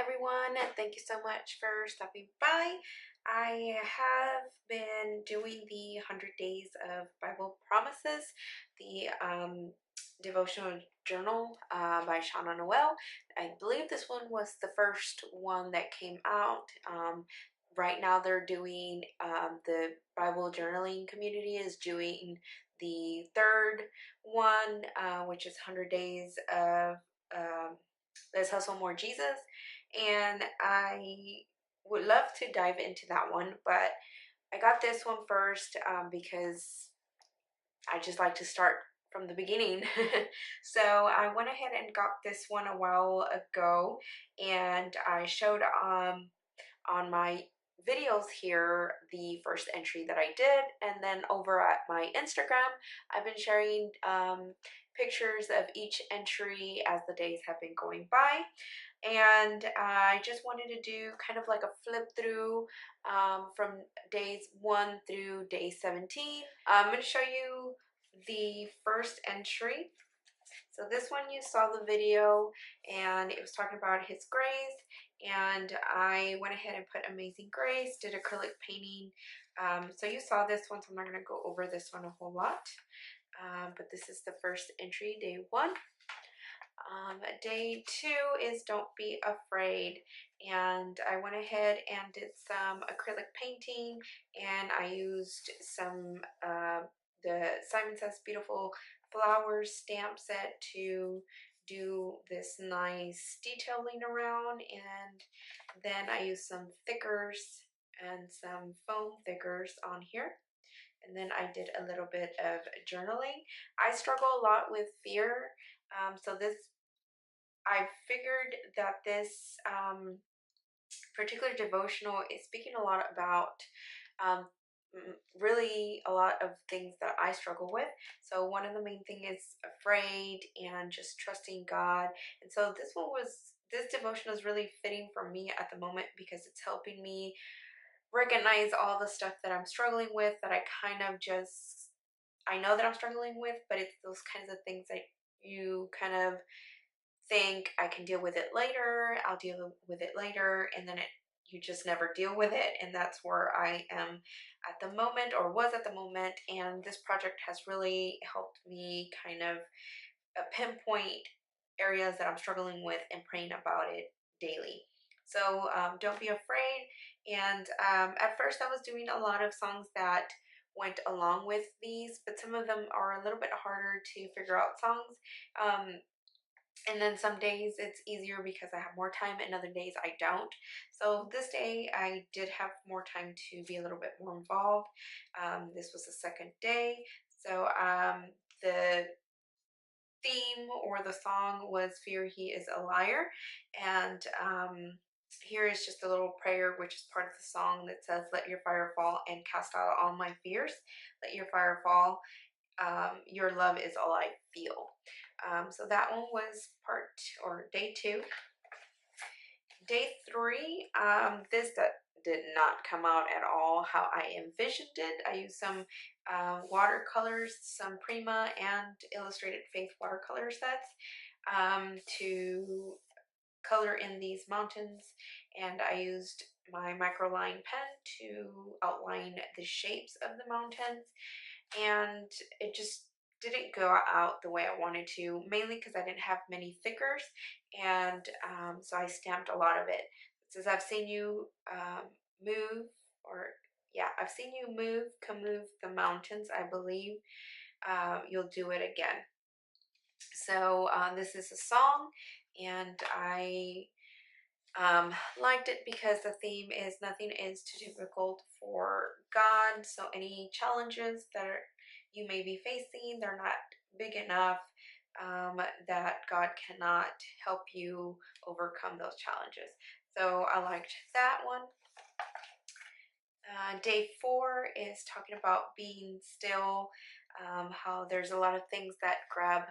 everyone. Thank you so much for stopping by. I have been doing the 100 Days of Bible Promises, the devotional journal by Shauna Noel. I believe this one was the first one that came out. Right now, they're doing the Bible journaling community is doing the third one, which is 100 Days of. Let's Hustle More Jesus. And I would love to dive into that one, but I got this one first because I just like to start from the beginning. So I went ahead and got this one a while ago, and I showed on my videos here the first entry that I did, and then over at my Instagram I've been sharing pictures of each entry as the days have been going by. And I just wanted to do kind of like a flip through from days 1 through day 17. I'm going to show you the first entry. So this one, you saw the video and it was talking about his grace, and I went ahead and put Amazing Grace, did acrylic painting. So you saw this one, so I'm not going to go over this one a whole lot. But this is the first entry, day 1. Day 2 is Don't Be Afraid, and I went ahead and did some acrylic painting, and I used some the Simon Says Beautiful Flowers stamp set to do this nice detailing around, and then I used some thickers and some foam thickers on here. And then I did a little bit of journaling. I struggle a lot with fear, so this I figured that this particular devotional is speaking a lot about um, really a lot of things that I struggle with. So one of the main thing is afraid and just trusting God. And so this devotion is really fitting for me at the moment because it's helping me recognize all the stuff that I'm struggling with, that I know that I'm struggling with, but it's those kinds of things that you kind of think I can deal with it later, I'll deal with it later, and then you just never deal with it. And that's where I am at the moment, or was at the moment. And this project has really helped me kind of pinpoint areas that I'm struggling with and praying about it daily. So don't be afraid. And at first, I was doing a lot of songs that went along with these, but some of them are a little bit harder to figure out songs. And then some days it's easier because I have more time, and other days I don't. So this day I did have more time to be a little bit more involved. This was the second day. So the theme or the song was Fear He Is a Liar. And here is just a little prayer, which is part of the song, that says, "Let your fire fall and cast out all my fears. Let your fire fall. Your love is all I feel." So that one was day 2. Day 3, did not come out at all how I envisioned it. I used some watercolors, some Prima and Illustrated Faith watercolor sets to color in these mountains, and I used my microline pen to outline the shapes of the mountains, and it just didn't go out the way I wanted to, mainly because I didn't have many thickers, and so I stamped a lot of it. It says, "I've seen you move," or yeah, "I've seen you move the mountains. I believe you'll do it again." So this is a song, and I liked it because the theme is nothing is too difficult for God. So any challenges you may be facing, they're not big enough that God cannot help you overcome those challenges. So I liked that one. Day 4 is talking about being still, how there's a lot of things that grab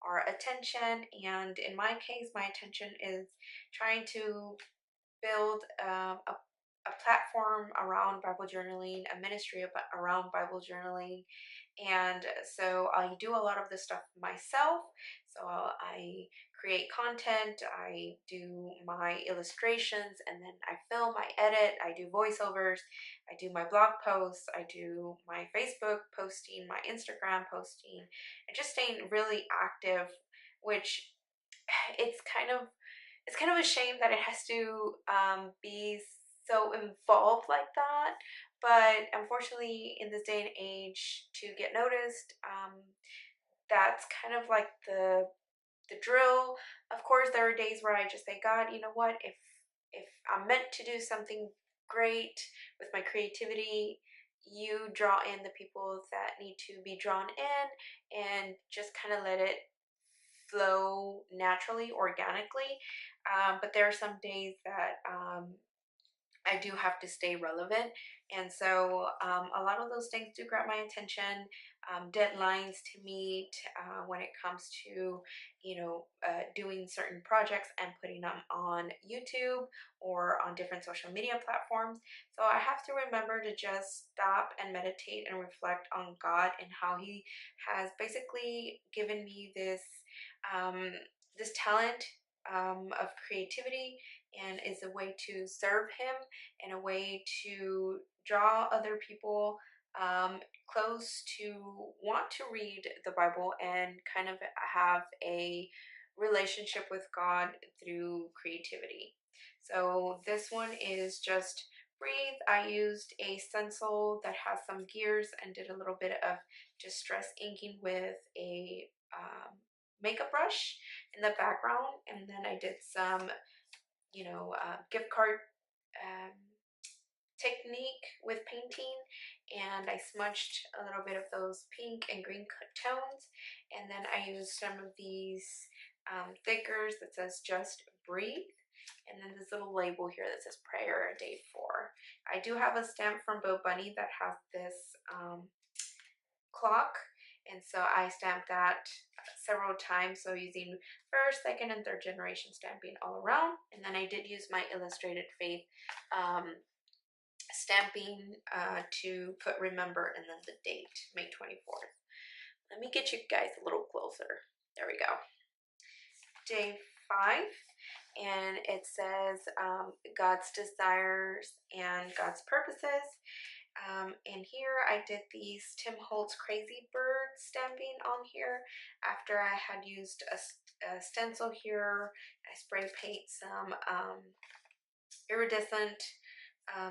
our attention. And in my case, my attention is trying to build a platform around Bible journaling, a ministry around Bible journaling. And so I do a lot of this stuff myself. So I create content, I do my illustrations, and then I film, I edit, I do voiceovers, I do my blog posts, I do my Facebook posting, my Instagram posting, and just staying really active, which it's kind of it's kind of a shame that it has to be so involved like that. But unfortunately, in this day and age, to get noticed, that's kind of like the drill. Of course, there are days where I just say, God, you know what? If I'm meant to do something great with my creativity, you draw in the people that need to be drawn in, and just kind of let it flow naturally, organically. But there are some days that I do have to stay relevant. And so a lot of those things do grab my attention. Deadlines to meet when it comes to, doing certain projects and putting them on YouTube or on different social media platforms. So I have to remember to just stop and meditate and reflect on God and how He has basically given me um, this talent of creativity, and is a way to serve Him and a way to draw other people close to want to read the Bible and kind of have a relationship with God through creativity. So this one is just breathe. I used a stencil that has some gears and did a little bit of distress inking with a makeup brush in the background, and then I did some gift card um, technique with painting, and I smudged a little bit of those pink and green tones, and then I used some of these thickers that says just breathe, and then this little label here that says prayer day 4. I do have a stamp from Bo Bunny that has this clock, and so I stamped that several times, so using first, second, and third generation stamping all around. And then I did use my Illustrated Faith stamping to put remember and then the date, May 24th. Let me get you guys a little closer. There we go. Day 5, and it says God's desires and God's purposes. And here I did these Tim Holtz Crazy Bird stamping on here after I had used a stencil here. I spray paint some iridescent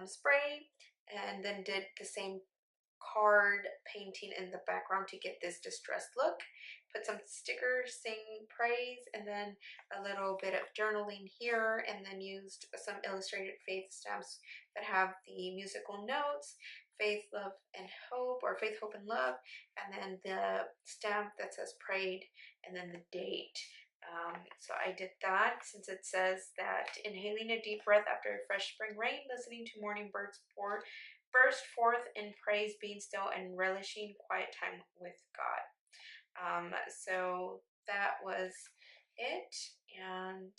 spray, and then did the same card painting in the background to get this distressed look. Put some stickers saying praise, and then a little bit of journaling here, and then used some Illustrated Faith stamps that have the musical notes, faith, love, and hope, or faith, hope, and love, and then the stamp that says prayed, and then the date. So I did that, since it says that inhaling a deep breath after a fresh spring rain, listening to morning birds burst forth in praise, being still, and relishing quiet time with God. So that was it. And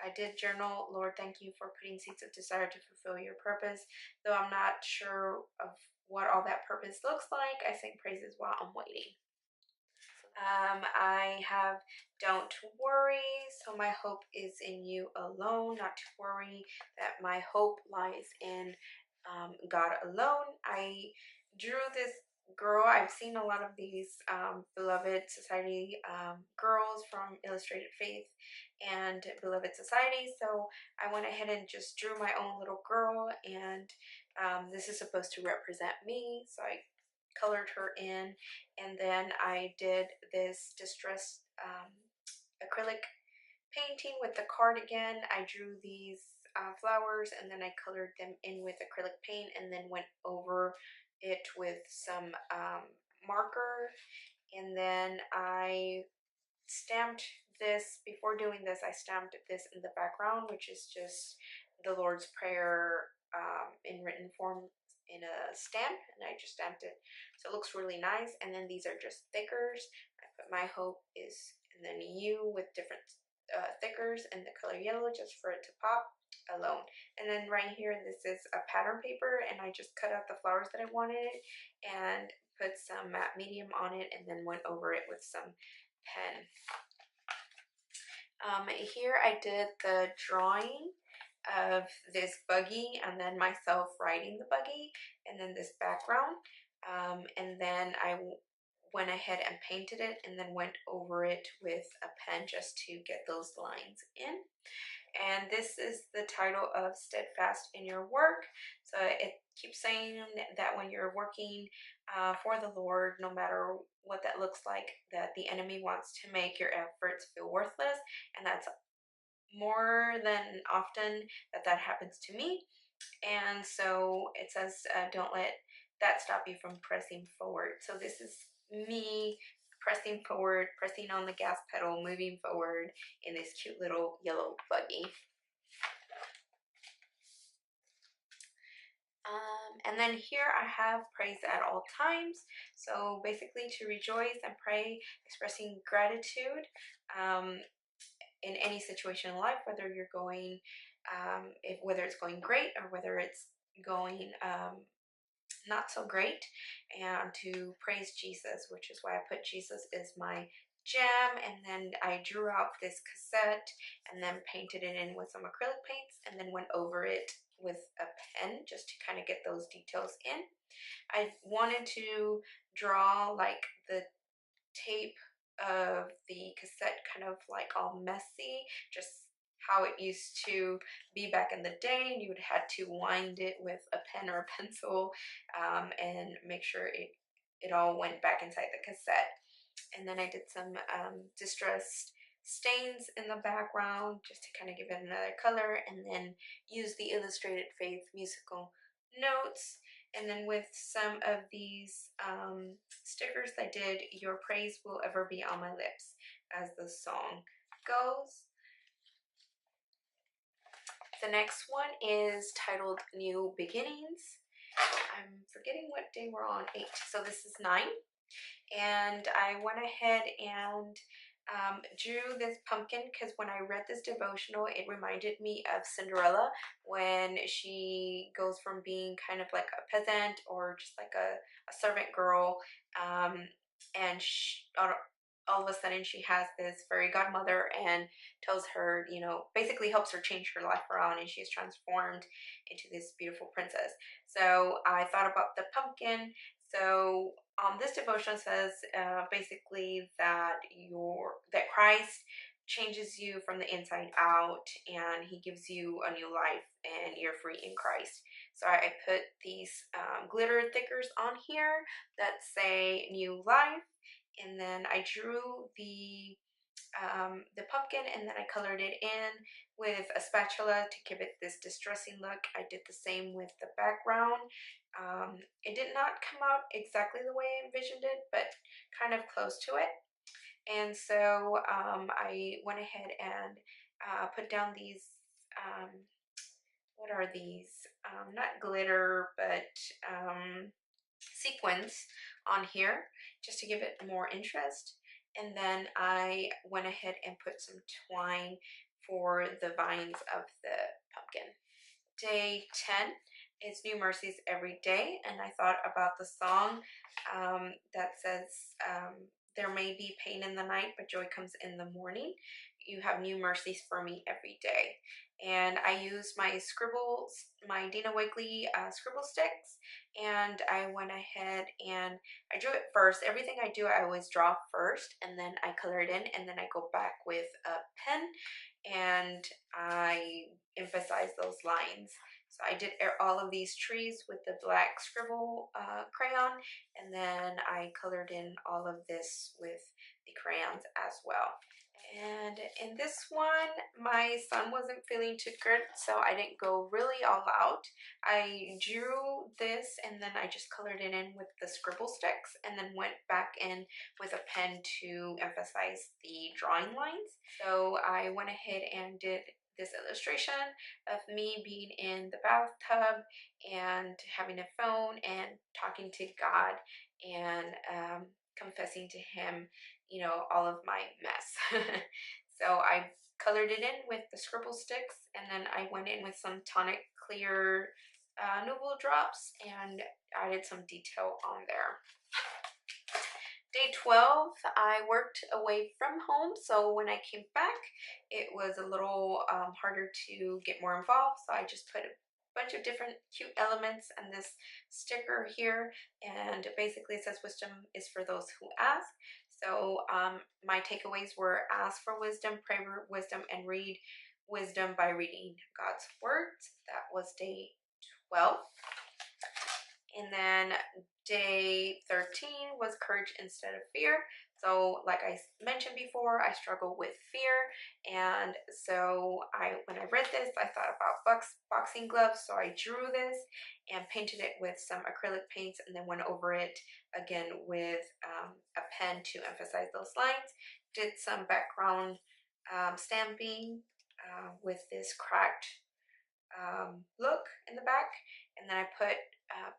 I did journal, Lord, thank you for putting seeds of desire to fulfill your purpose. Though I'm not sure of what all that purpose looks like, I sing praises while I'm waiting. I have don't worry, so my hope is in you alone, not to worry, that my hope lies in God alone. I drew this girl. I've seen a lot of these Beloved Society girls from Illustrated Faith and Beloved Society, so I went ahead and just drew my own little girl, and this is supposed to represent me, so I colored her in, and then I did this distressed acrylic painting with the card again. I drew these flowers, and then I colored them in with acrylic paint, and then went over it with some marker, and then I stamped this. Before doing this, I stamped this in the background, which is just the Lord's Prayer in written form in a stamp, and I just stamped it, so it looks really nice. And then these are just thickers. I put my hope is, and then you with different thickers and the color yellow just for it to pop alone. And then right here, this is a pattern paper, and I just cut out the flowers that I wanted and put some matte medium on it, and then went over it with some pen. Here I did the drawing of this buggy and then myself riding the buggy and then this background. And then went ahead and painted it and then went over it with a pen just to get those lines in. And this is the title of Steadfast in Your Work. So it keeps saying that when you're working for the Lord, no matter what that looks like, that the enemy wants to make your efforts feel worthless. And that's more than often that happens to me. And so it says, don't let that stop you from pressing forward. So this is me pressing forward, pressing on the gas pedal, moving forward in this cute little yellow buggy. And then here I have praise at all times. So basically to rejoice and pray, expressing gratitude in any situation in life, whether you're going, whether it's going great or whether it's going not so great, and to praise Jesus, which is why I put Jesus is my gem. And then I drew out this cassette and then painted it in with some acrylic paints and then went over it with a pen just to kind of get those details in. I wanted to draw like the tape of the cassette kind of like all messy, just how it used to be back in the day, and you would had to wind it with a pen or a pencil and make sure it all went back inside the cassette. And then I did some distressed stains in the background just to kind of give it another color, and then use the Illustrated Faith musical notes. And then with some of these stickers I did, Your Praise Will Ever Be on My Lips, as the song goes. The next one is titled New Beginnings. I'm forgetting what day we're on, 8. So this is 9. And I went ahead and drew this pumpkin because when I read this devotional, it reminded me of Cinderella when she goes from being kind of like a peasant or just like a servant girl, and all of a sudden she has this fairy godmother and tells her, basically helps her change her life around, and she's transformed into this beautiful princess. So I thought about the pumpkin. So this devotion says basically that Christ changes you from the inside out, and He gives you a new life, and you're free in Christ. So I put these glitter thickers on here that say "New Life," and then I drew the pumpkin, and then I colored it in with a spatula to give it this distressing look. I did the same with the background. It did not come out exactly the way I envisioned it, but kind of close to it. And so I went ahead and put down these, um, what are these? Not glitter, but sequins on here just to give it more interest. And then I went ahead and put some twine for the vines of the pumpkin. Day 10 is New Mercies Every Day, and I thought about the song that says, there may be pain in the night, but joy comes in the morning. You have new mercies for me every day. And I used my Dina Wakley scribble sticks, and I went ahead and I drew it first. Everything I do, I always draw first, and then I color it in, and then I go back with a pen, and I emphasize those lines. So I did all of these trees with the black scribble crayon, and then I colored in all of this with the crayons as well. And in this one, my son wasn't feeling too good, so I didn't go really all out. I drew this and then I just colored it in with the scribble sticks, and then went back in with a pen to emphasize the drawing lines. So I went ahead and did this illustration of me being in the bathtub and having a phone and talking to God and confessing to Him, all of my mess. So I colored it in with the scribble sticks, and then I went in with some tonic clear Nuvo drops and added some detail on there. Day 12, I worked away from home, so when I came back, it was a little harder to get more involved. So I just put a bunch of different cute elements and this sticker here, and basically it says wisdom is for those who ask. So my takeaways were ask for wisdom, pray for wisdom, and read wisdom by reading God's words. That was day 12. And then day 13 was courage instead of fear. So, like I mentioned before, I struggle with fear, and so when I read this, I thought about boxing gloves. So I drew this and painted it with some acrylic paints, and then went over it again with a pen to emphasize those lines. Did some background stamping with this cracked look in the back, and then I put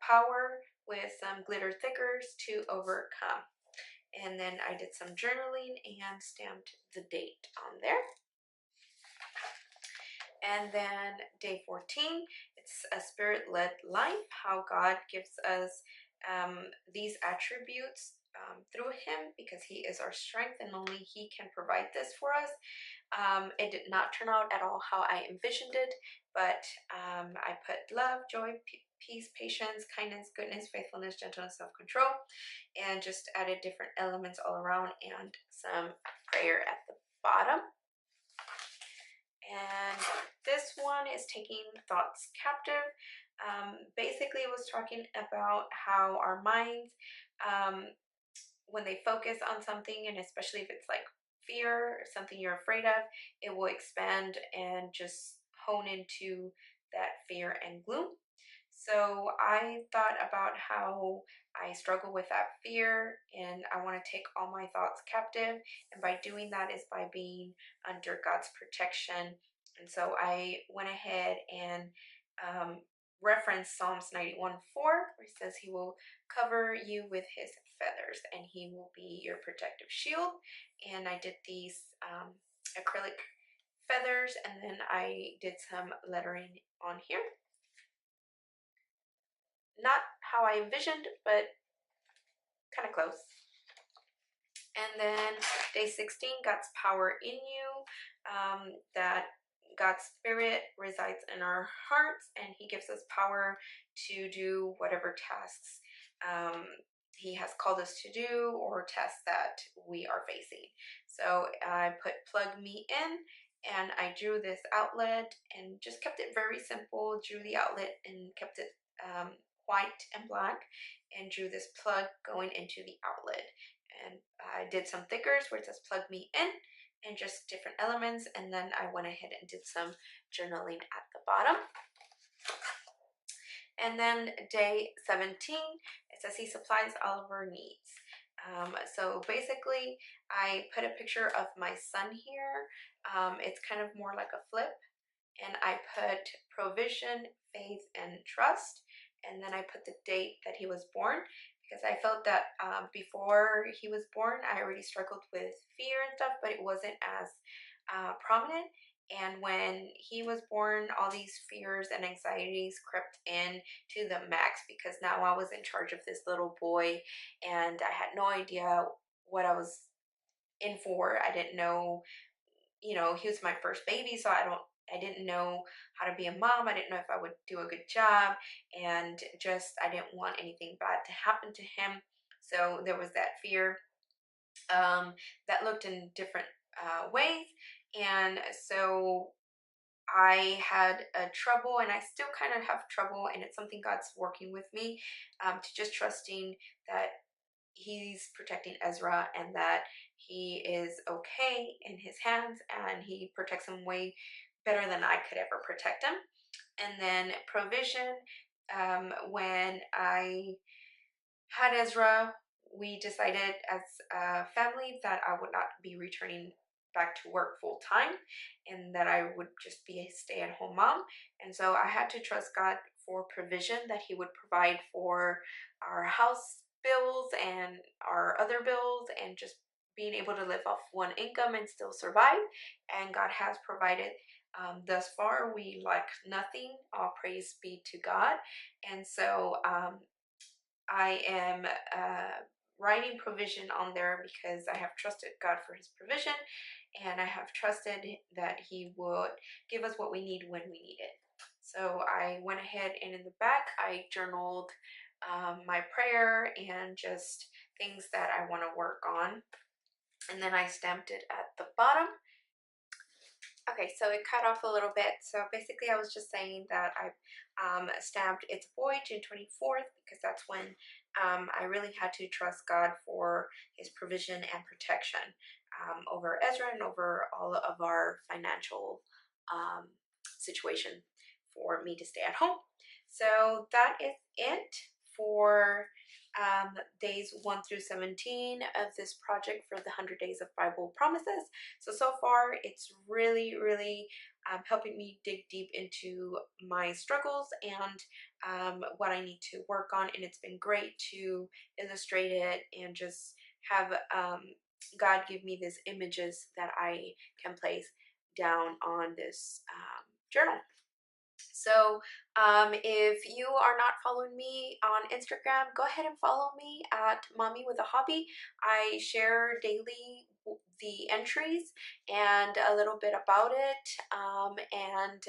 power with some glitter thickers to overcome. And then I did some journaling and stamped the date on there. And then day 14, it's a spirit-led life, how God gives us these attributes through him, because he is our strength and only he can provide this for us. It did not turn out at all how I envisioned it, but I put love, joy, peace, patience, kindness, goodness, faithfulness, gentleness, self-control, and just added different elements all around and some prayer at the bottom. And this one is taking thoughts captive. Basically, it was talking about how our minds, um, when they focus on something, and especially if it's like fear or something you're afraid of, it will expand and just hone into that fear and gloom. So I thought about how I struggle with that fear, and I want to take all my thoughts captive. And by doing that is by being under God's protection. And so I went ahead and um, referenced Psalms 91:4, where it says, he will cover you with his feathers and he will be your protective shield. And I did these acrylic feathers, and then I did some lettering on here. Not how I envisioned, but kind of close. And then day 16, God's power in you, that God's spirit resides in our hearts and he gives us power to do whatever tasks he has called us to do, or tasks that we are facing. So I put plug me in, and I drew this outlet and just kept it very simple. Drew the outlet and kept it white and black, and drew this plug going into the outlet. And I did some thickers where it says plug me in, and just different elements. And then I went ahead and did some journaling at the bottom. And then day 17, it says he supplies all of our needs. So basically, I put a picture of my son here. It's kind of more like a flip. And I put provision, faith, and trust. And then I put the date that he was born, because I felt that before he was born, I already struggled with fear and stuff, but it wasn't as prominent. And when he was born, all these fears and anxieties crept in to the max, because now I was in charge of this little boy and I had no idea what I was in for. I didn't know, he was my first baby, so I didn't know how to be a mom. I didn't know if I would do a good job, and just I didn't want anything bad to happen to him. So there was that fear that looked in different ways, and so I had a trouble, and I still kind of have trouble, and it's something God's working with me, to just trusting that he's protecting Ezra and that he is okay in his hands, and he protects him way better than I could ever protect him. And then provision, when I had Ezra, we decided as a family that I would not be returning back to work full time, and that I would just be a stay at home mom. And so I had to trust God for provision, that he would provide for our house bills and our other bills, and just being able to live off one income and still survive. And God has provided. Thus far, we lack nothing. All praise be to God. And so I am writing provision on there because I have trusted God for his provision, and I have trusted that he would give us what we need when we need it. So I went ahead and in the back I journaled my prayer and just things that I want to work on, and then I stamped it at the bottom. Okay, so it cut off a little bit. So basically, I was just saying that I stamped "It's a Boy" June 24th because that's when I really had to trust God for his provision and protection over Ezra and over all of our financial um, situation for me to stay at home. So that is it for days 1 through 17 of this project for the 100 Days of Bible Promises. So far, it's really, really helping me dig deep into my struggles and what I need to work on. And it's been great to illustrate it and just have God give me these images that I can place down on this journal. So, if you are not following me on Instagram, go ahead and follow me at Mommy with a Hobby. I share daily the entries and a little bit about it, and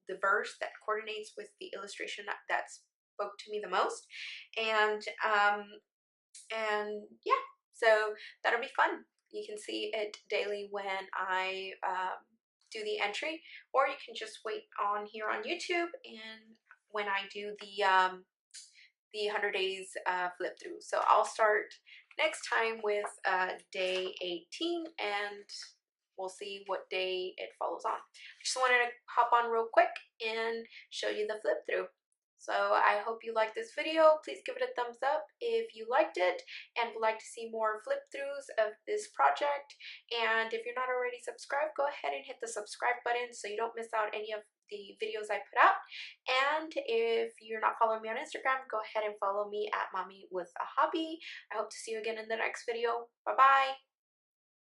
the verse that coordinates with the illustration that spoke to me the most. And yeah, so that'll be fun. You can see it daily when I do the entry, or you can just wait on here on YouTube and when I do the 100 days flip through. So I'll start next time with day 18, and we'll see what day it follows on. Just wanted to hop on real quick and show you the flip through. So I hope you liked this video. Please give it a thumbs up if you liked it and would like to see more flip throughs of this project. And if you're not already subscribed, go ahead and hit the subscribe button so you don't miss out any of the videos I put out. And if you're not following me on Instagram, go ahead and follow me at Mommy with a Hobby. I hope to see you again in the next video. Bye bye.